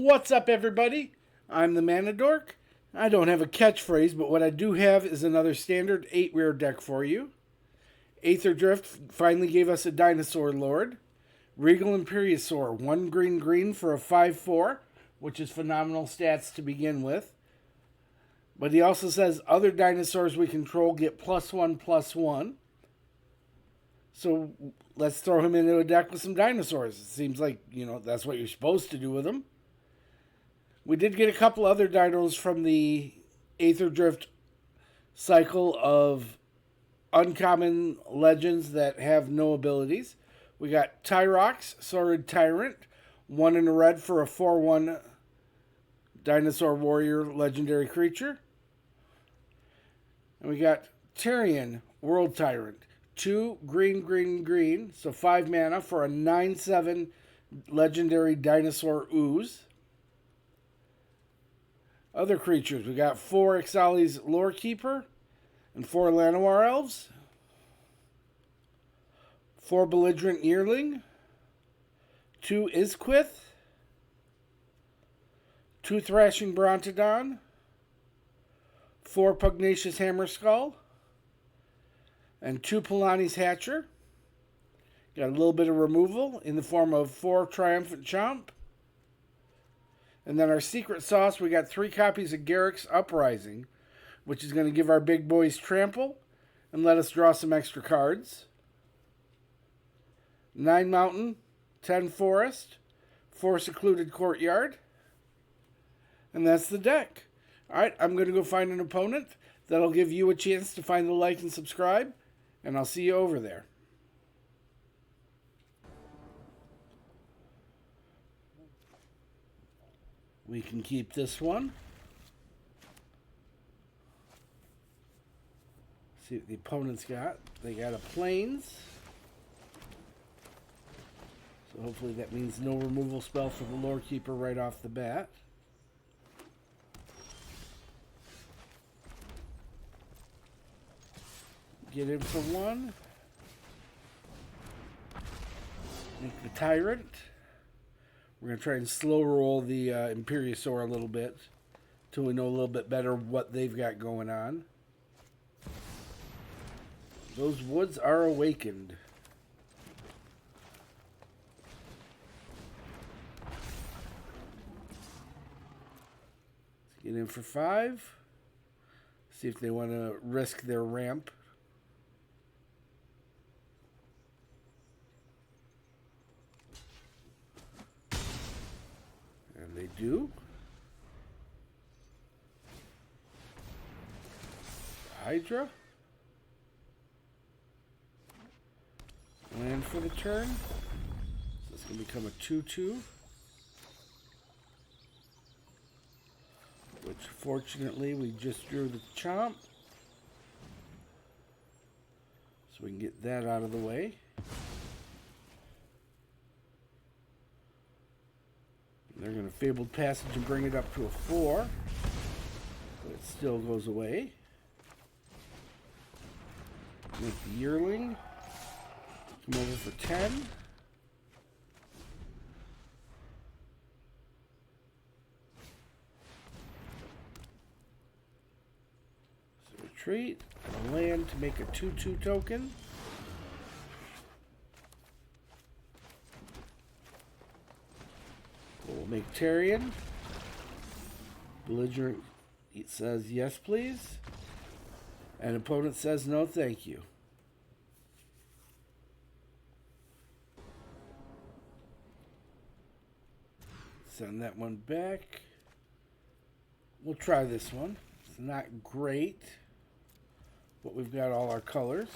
What's up, everybody? I'm the Mana Dork. I don't have a catchphrase, but what I do have is another standard 8 rare deck for you. Aether Drift finally gave us a Dinosaur Lord. Regal Imperiosaur, 1 green for a 5/4, which is phenomenal stats to begin with. But he also says other dinosaurs we control get +1/+1. So let's throw him into a deck with some dinosaurs. It seems like, that's what you're supposed to do with them. We did get a couple other dinos from the Aether Drift cycle of uncommon legends that have no abilities. We got Tyrox, Saurid Tyrant, 1 in a red for a 4/1 dinosaur warrior legendary creature. And we got Terrian, World Tyrant, 2 green, so 5 mana for a 9/7 legendary dinosaur ooze. Other creatures, we got 4 Ixalli's Lorekeeper and 4 Llanowar Elves, 4 Belligerent Yearling, 2 Itzquinth, 2 Thrashing Brontodon, 4 Pugnacious Hammerskull, and 2 Palani's Hatcher. Got a little bit of removal in the form of 4 Triumphant Chomp. And then our secret sauce, we got 3 copies of Garruk's Uprising, which is going to give our big boys trample and let us draw some extra cards. 9 Mountain, 10 Forest, 4 Secluded Courtyard. And that's the deck. Alright, I'm going to go find an opponent. That'll give you a chance to find the like and subscribe. And I'll see you over there. We can keep this one. See what the opponent's got. They got a Plains. So hopefully that means no removal spell for the Lorekeeper right off the bat. Get in for 1. Make the Tyrant. We're going to try and slow roll the Imperiosaur a little bit until we know a little bit better what they've got going on. Those woods are awakened. Let's get in for 5. See if they want to risk their ramp. They do. Hydra. Land for the turn. So it's going to become a 2/2. Which fortunately we just drew the Chomp. So we can get that out of the way. They're going to Fabled Passage and bring it up to a 4. But it still goes away. Make the Yearling. Come over for 10. So retreat. And land to make a 2/2 token. We'll make Terrian. Belligerent says yes, please. And opponent says no, thank you. Send that one back. We'll try this one. It's not great, but we've got all our colors.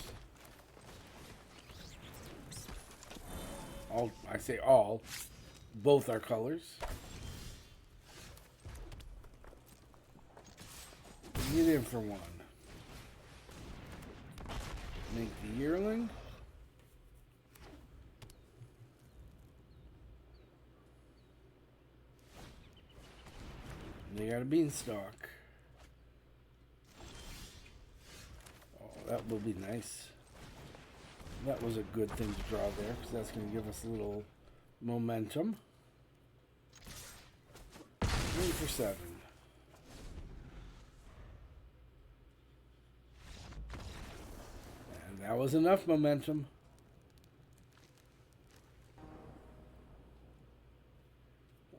I say all. Both our colors. Get in for 1. Make the Yearling. They got a Beanstalk. Oh, that will be nice. That was a good thing to draw there, because that's going to give us a little momentum. for 7. And that was enough momentum.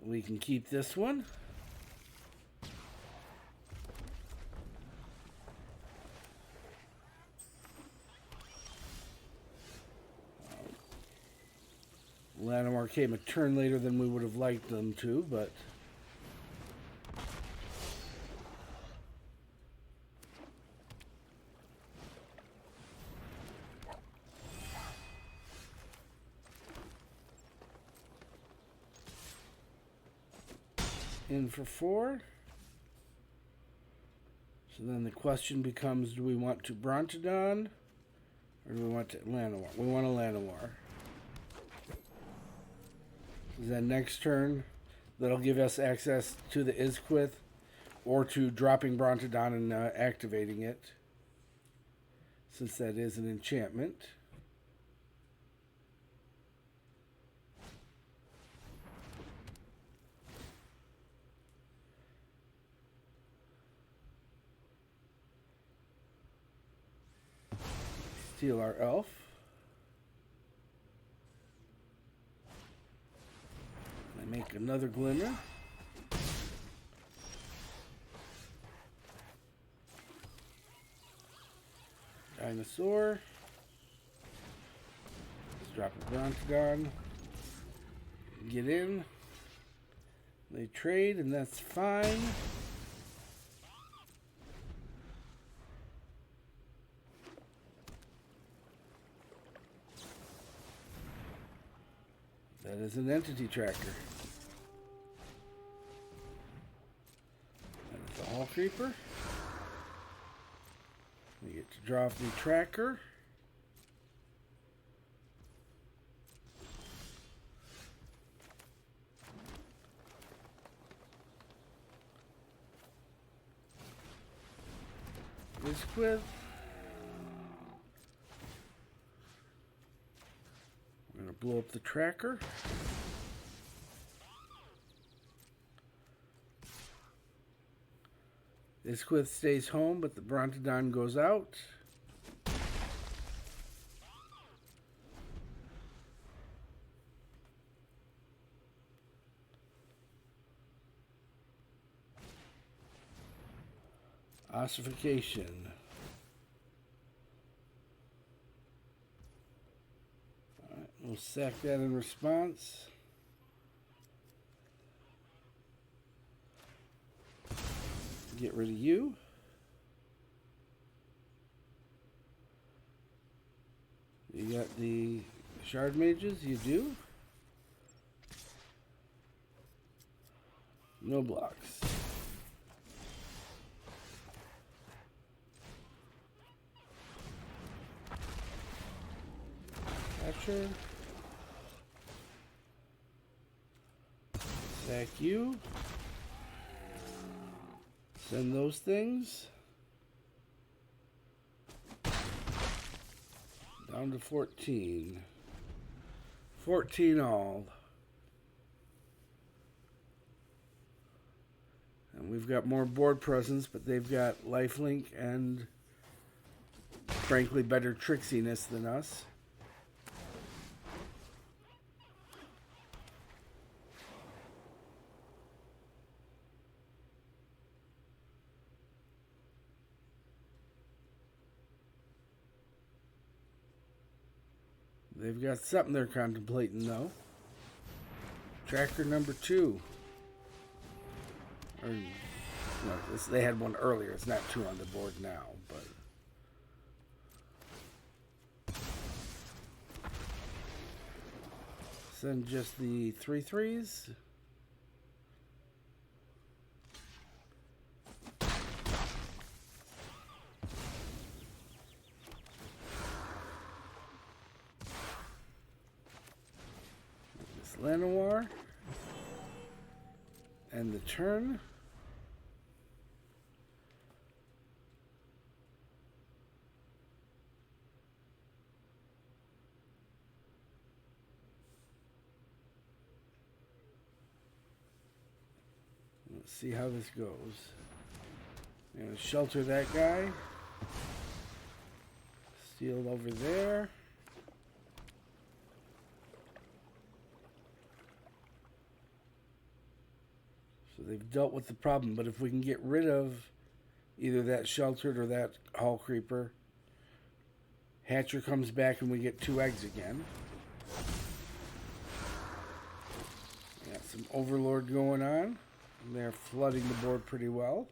We can keep this one. Llanowar came a turn later than we would have liked them to, but in for 4. So then the question becomes, do we want to Brontodon or do we want to Llanowar? We want a Llanowar. Then next turn, that'll give us access to the Itzquinth or to dropping Brontodon and activating it, since that is an enchantment. Steal our elf. Make another glimmer. Dinosaur. Let's drop a Brontodon. Get in. They trade, and that's fine. That is an entity tracker. That is a Lorekeeper. We get to drop the tracker. Itzquinth. We're going to blow up the tracker. Itzquinth stays home, but the Brontodon goes out. Ossification. Alright, we'll sack that in response. Get rid of you. You got the shard mages, you do. No blocks. Catcher. Sack you. Send those things. Down to 14. 14 all. And we've got more board presence, but they've got lifelink and, frankly, better tricksiness than us. They've got something they're contemplating, though. Tracker number 2. Or, no, they had one earlier. It's not 2 on the board now, but send just the 3/3s. Llanowar and the turn. Let's see how this goes. I'm going to shelter that guy. Sealed over there. So they've dealt with the problem, but if we can get rid of either that sheltered or that Hall Creeper, Hatcher comes back and we get 2 eggs again. Got some Overlord going on. And they're flooding the board pretty well.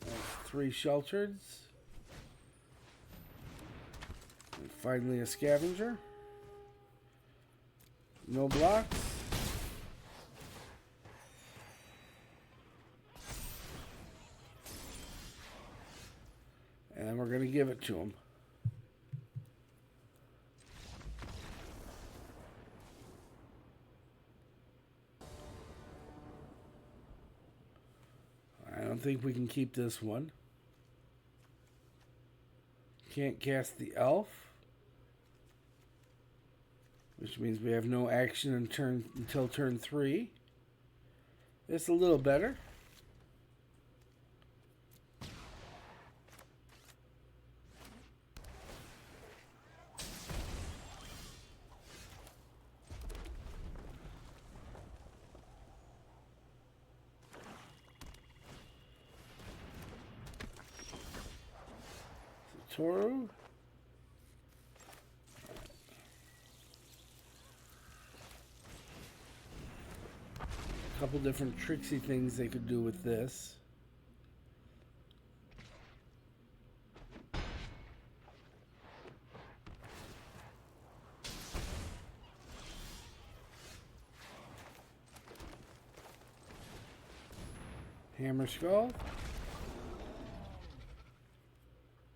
That's 3 sheltereds. And finally a scavenger. No blocks. And we're going to give it to him. I don't think we can keep this one. Can't cast the elf, which means we have no action until turn 3. It's a little better. Toro. A couple different tricksy things they could do with this. Hammerskull.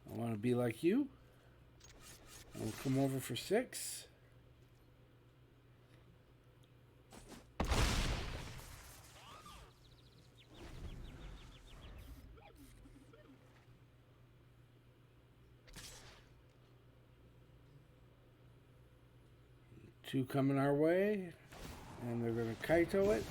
I want to be like you. I'll come over for 6. Two coming our way, and they're going to Kaito it.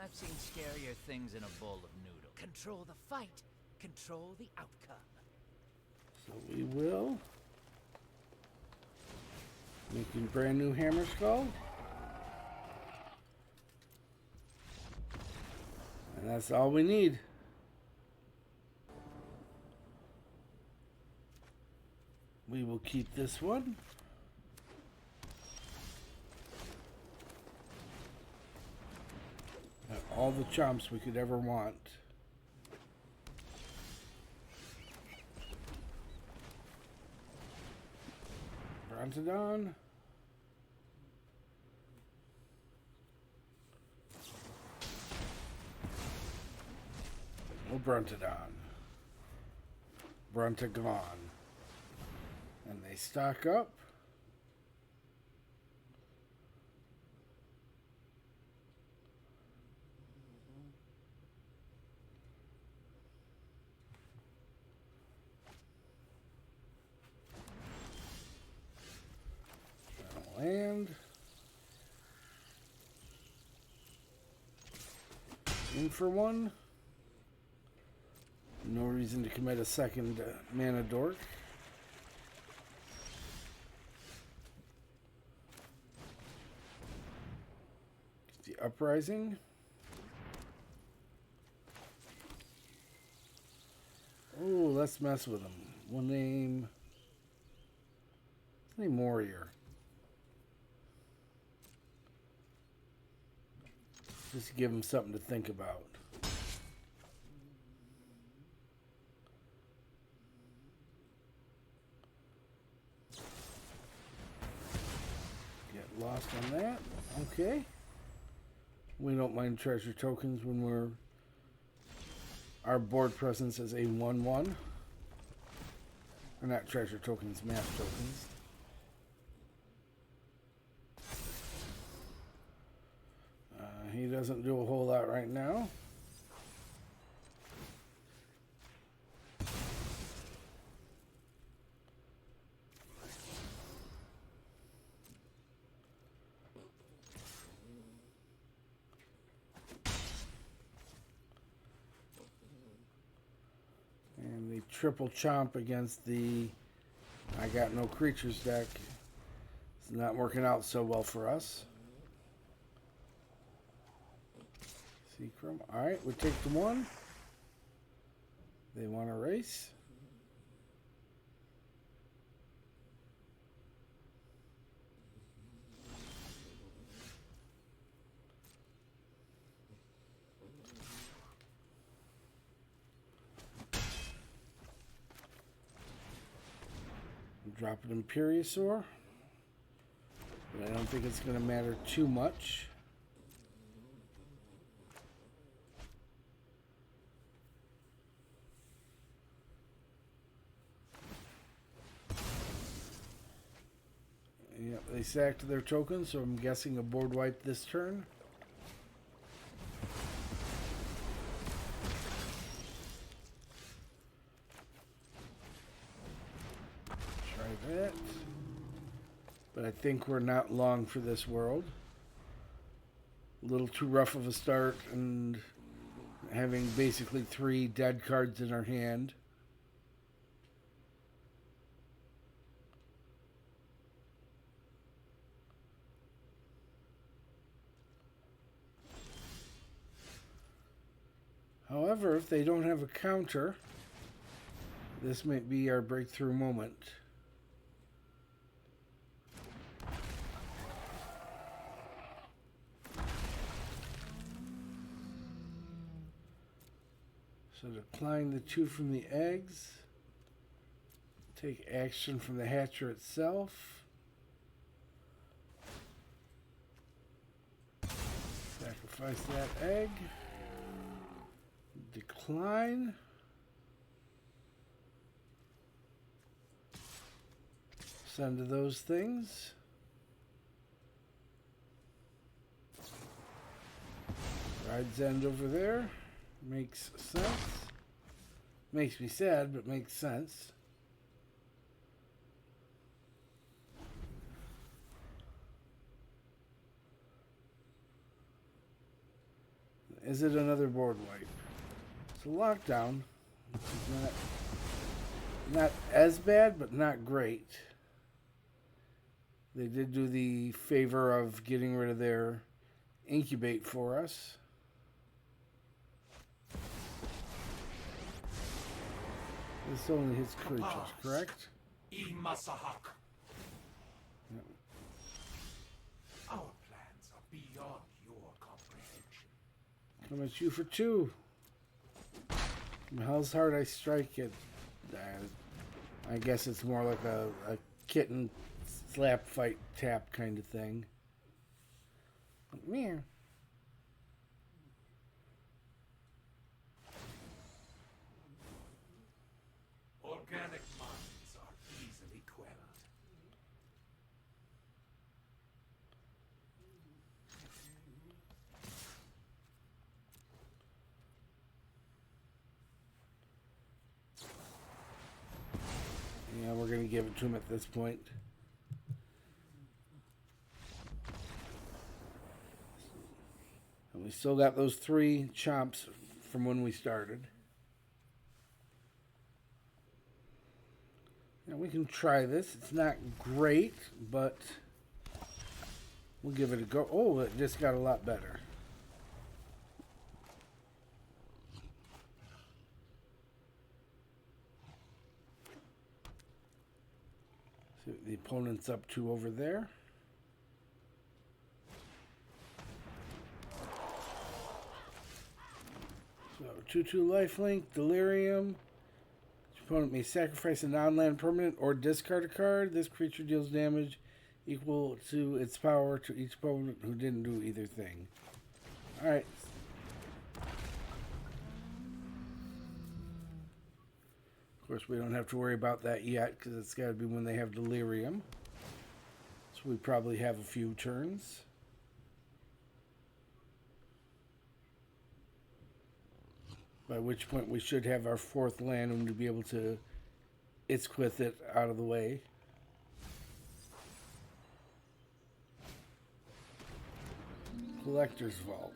I've seen scarier things in a bowl of noodles. Control the fight. Control the outcome. So we will. Making brand new Hammerskull. And that's all we need. We will keep this one. All the chomps we could ever want. Brontodon. Oh, Brontodon. Brontogon. And they stock up. Land. In for 1. No reason to commit a second mana dork. The Uprising. Oh, let's mess with him. We'll name. Let's name Warrior. Just to give him something to think about. Get lost on that. Okay. We don't mind treasure tokens when our board presence is a 1/1. Or not treasure tokens, map tokens. He doesn't do a whole lot right now. triple chomp against the I got no creatures deck. It's not working out so well for us. Seachrome. Alright, we'll take the one. They want to race. Drop an Imperiosaur. But I don't think it's going to matter too much. Yep, they sacked their token, so I'm guessing a board wipe this turn. Try that. But I think we're not long for this world. A little too rough of a start and having basically 3 dead cards in our hand. However, if they don't have a counter, this might be our breakthrough moment. So decline the 2 from the eggs. Take action from the hatcher itself. Sacrifice that egg. Decline. Send to those things. Ride's End over there. Makes sense. Makes me sad, but makes sense. Is it another board wipe? It's a lockdown. It's not as bad, but not great. They did do the favor of getting rid of their incubate for us. This only hits creatures, correct? Yep. Our plans are beyond your comprehension. Come at you for 2. How's hard I strike it? I guess it's more like a kitten slap fight tap kind of thing. Meow. Organic minds are easily quelled. Yeah, we're going to give it to him at this point. And we still got those 3 chomps from when we started. Now we can try this. It's not great, but we'll give it a go. Oh, it just got a lot better. So the opponent's up 2 over there. So 2/2 lifelink, Delirium. Opponent may sacrifice a non-land permanent or discard a card. This creature deals damage equal to its power to each opponent who didn't do either thing. Alright. Of course, we don't have to worry about that yet because it's got to be when they have Delirium. So we probably have a few turns. By which point we should have our 4th land and to be able to Itzquinth it out of the way. Collector's Vault.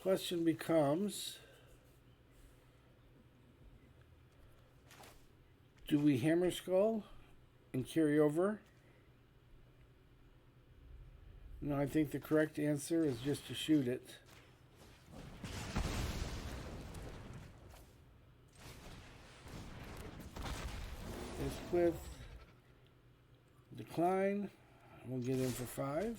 Question becomes, do we Hammerskull and carry over? No, I think the correct answer is just to shoot it. Itzquinth, decline. We'll get in for 5.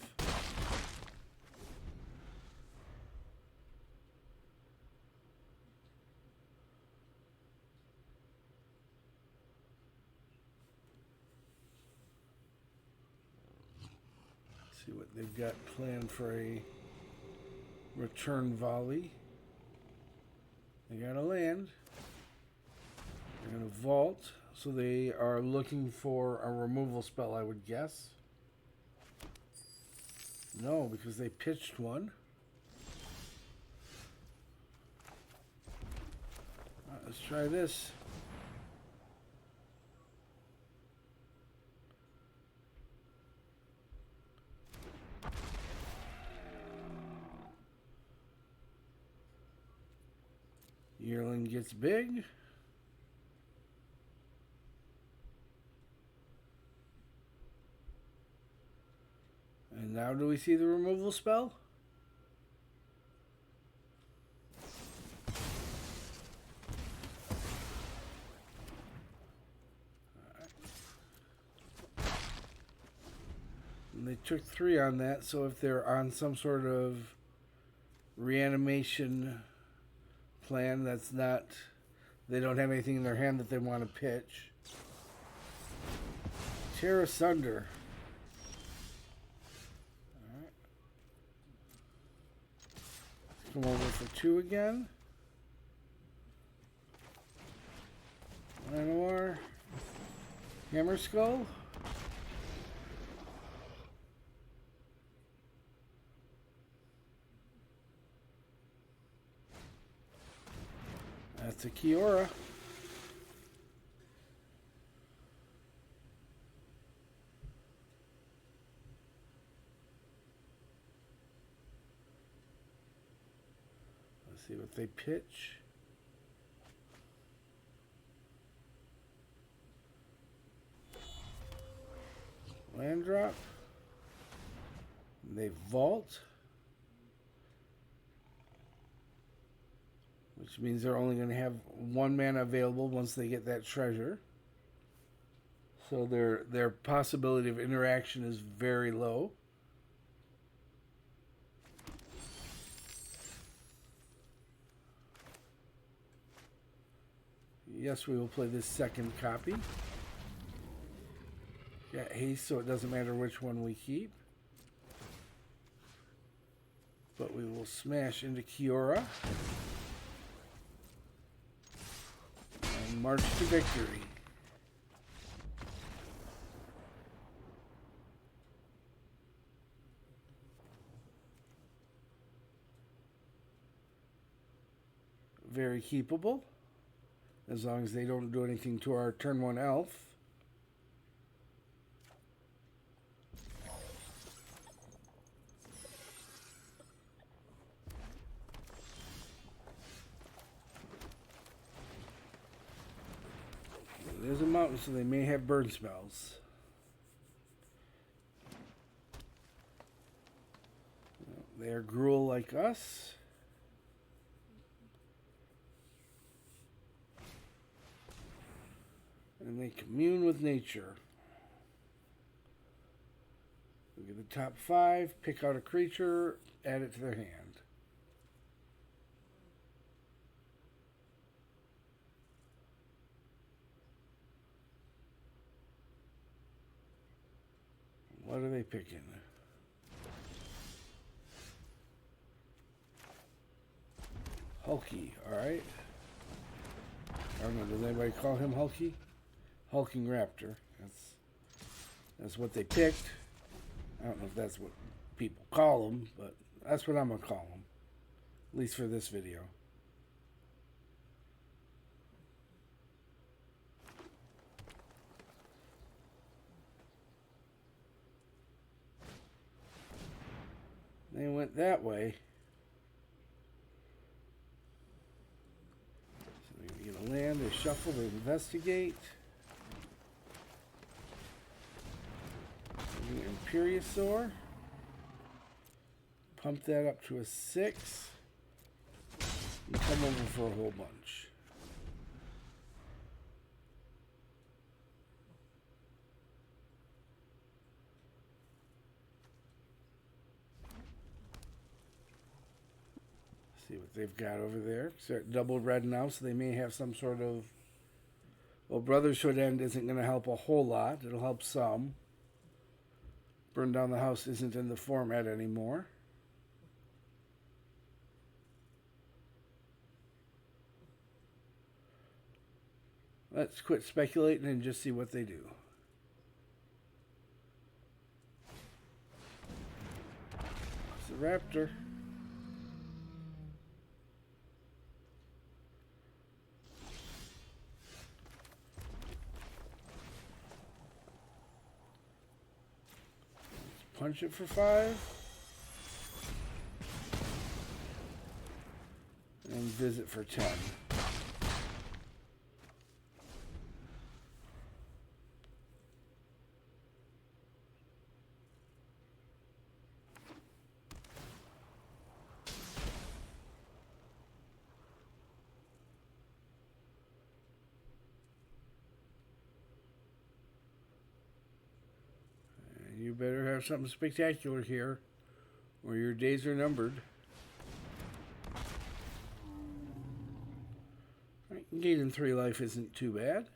See what they've got planned for a return volley. They got a land. They're going to vault. So they are looking for a removal spell, I would guess. No, because they pitched one. Let's try this. Yearling gets big. And now do we see the removal spell? And they took 3 on that, so if they're on some sort of reanimation plan, that's not, they don't have anything in their hand that they want to pitch. Tear asunder. Come over for 2 again. Llanowar Hammerskull. That's a Kiora. See what they pitch. Land drop. They vault. Which means they're only going to have 1 mana available once they get that treasure. So their possibility of interaction is very low. Yes, we will play this second copy. Got haste, so it doesn't matter which one we keep. But we will smash into Kiora. And march to victory. Very keepable. As long as they don't do anything to our turn 1 elf. There's a mountain, so they may have burn spells. They are Gruul like us. And they commune with nature. Look at the top 5, pick out a creature, add it to their hand. What are they picking? Hulky, alright. I don't know, does anybody call him Hulky? Hulking Raptor. That's what they picked. I don't know if that's what people call them, but that's what I'm going to call them. At least for this video. They went that way. They shuffle, they investigate. The Imperiosaur. Pump that up to a 6. And come over for a whole bunch. See what they've got over there. They're double red now, so they may have some sort of... Well, Brotherhood End isn't going to help a whole lot. It'll help some. Burn Down the House isn't in the format anymore. Let's quit speculating and just see what they do. It's a raptor. Punch it for 5. And visit for 10. You better have something spectacular here, or your days are numbered. Right, gaining 3 life isn't too bad.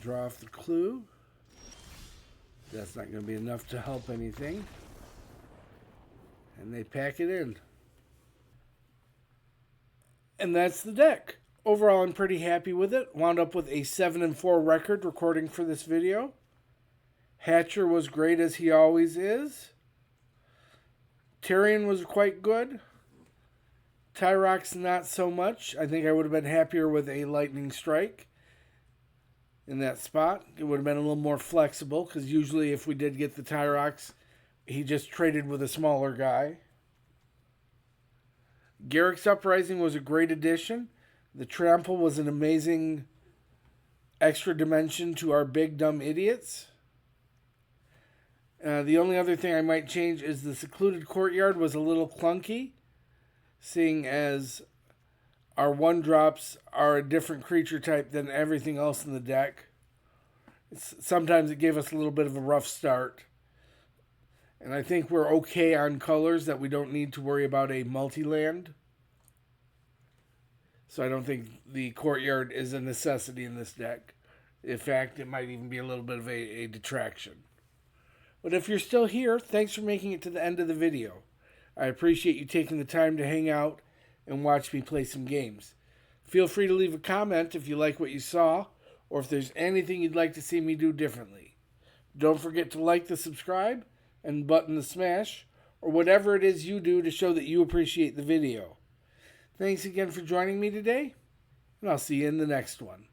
Draw off the clue. That's not going to be enough to help anything. And they pack it in. And that's the deck. Overall, I'm pretty happy with it. Wound up with a 7-4 record recording for this video. Hatcher was great as he always is. Terrian was quite good. Tyrox not so much. I think I would have been happier with a lightning strike in that spot. It would have been a little more flexible, because usually if we did get the Tyrox, he just traded with a smaller guy. Garruk's Uprising was a great addition. The Trample was an amazing extra dimension to our big dumb idiots. The only other thing I might change is the Secluded Courtyard was a little clunky, seeing as our 1-drops are a different creature type than everything else in the deck. Sometimes it gave us a little bit of a rough start. And I think we're okay on colors, that we don't need to worry about a multi-land. So I don't think the Courtyard is a necessity in this deck. In fact, it might even be a little bit of a detraction. But if you're still here, thanks for making it to the end of the video. I appreciate you taking the time to hang out and watch me play some games. Feel free to leave a comment if you like what you saw, or if there's anything you'd like to see me do differently. Don't forget to like the subscribe and button the smash, or whatever it is you do to show that you appreciate the video. Thanks again for joining me today, and I'll see you in the next one.